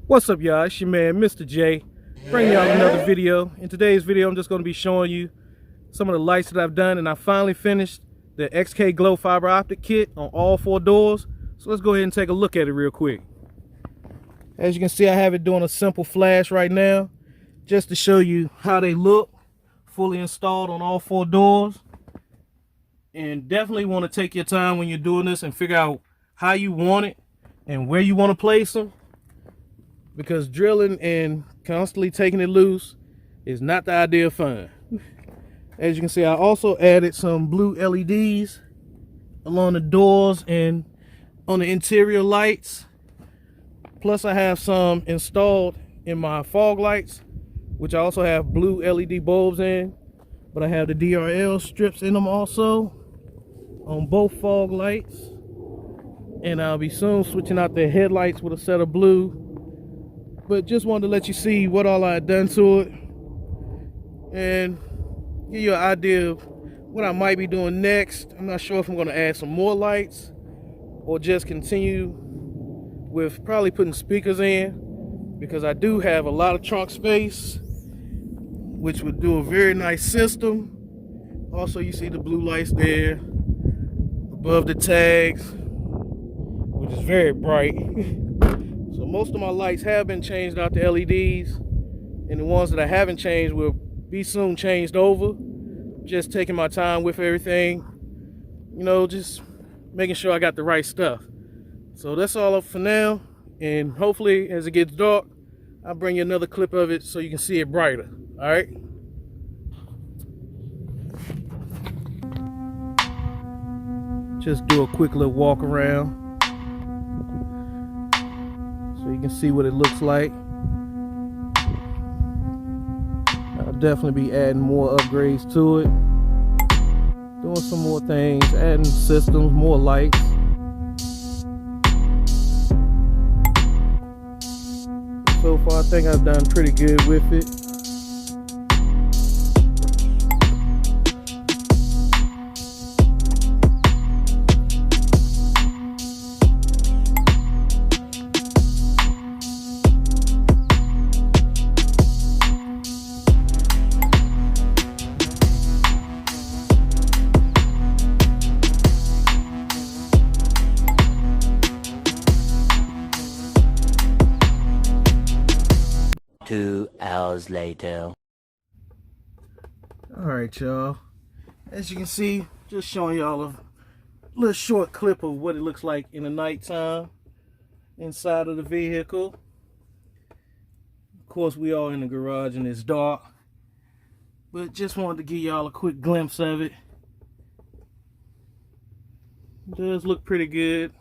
What's up, y'all? It's your man Mr. J, bringing y'all another video. In today's video I'm just going to be showing you some of the lights that I've done, and I finally finished the XK Glow fiber optic kit on all 4 doors. So let's go ahead and take a look at it real quick. As you can see, I have it doing a simple flash right now just to show you how they look fully installed on all 4 doors. And definitely want to take your time when you're doing this and figure out how you want it and where you want to place them, because drilling and constantly taking it loose is not the idea of fun. As you can see, I also added some blue LEDs along the doors and on the interior lights. Plus I have some installed in my fog lights, which I also have blue LED bulbs in, but I have the DRL strips in them also on both fog lights. And I'll be soon switching out the headlights with a set of blue. But just wanted to let you see what all I had done to it and give you an idea of what I might be doing next. I'm not sure if I'm going to add some more lights or just continue with probably putting speakers in, because I do have a lot of trunk space, which would do a very nice system. Also, you see the blue lights there above the tags, which is very bright. So most of my lights have been changed out to LEDs, and the ones that I haven't changed will be soon changed over. Just taking my time with everything, you know, just making sure I got the right stuff. So that's all up for now, and hopefully as it gets dark I'll bring you another clip of it so you can see it brighter. All right, just do a quick little walk around so you can see what it looks like. I'll definitely be adding more upgrades to it, doing some more things, adding systems, more lights. So far I think I've done pretty good with it. Two hours later. Alright, y'all, as you can see, just showing y'all a little short clip of what it looks like in the nighttime inside of the vehicle. Of course, we are in the garage and it's dark, but just wanted to give y'all a quick glimpse of it. It does look pretty good.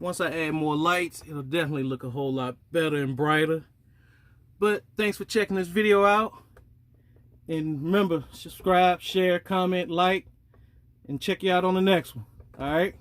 Once I add more lights, it'll definitely look a whole lot better and brighter. But thanks for checking this video out. And remember, subscribe, share, comment, like, and check you out on the next one. All right?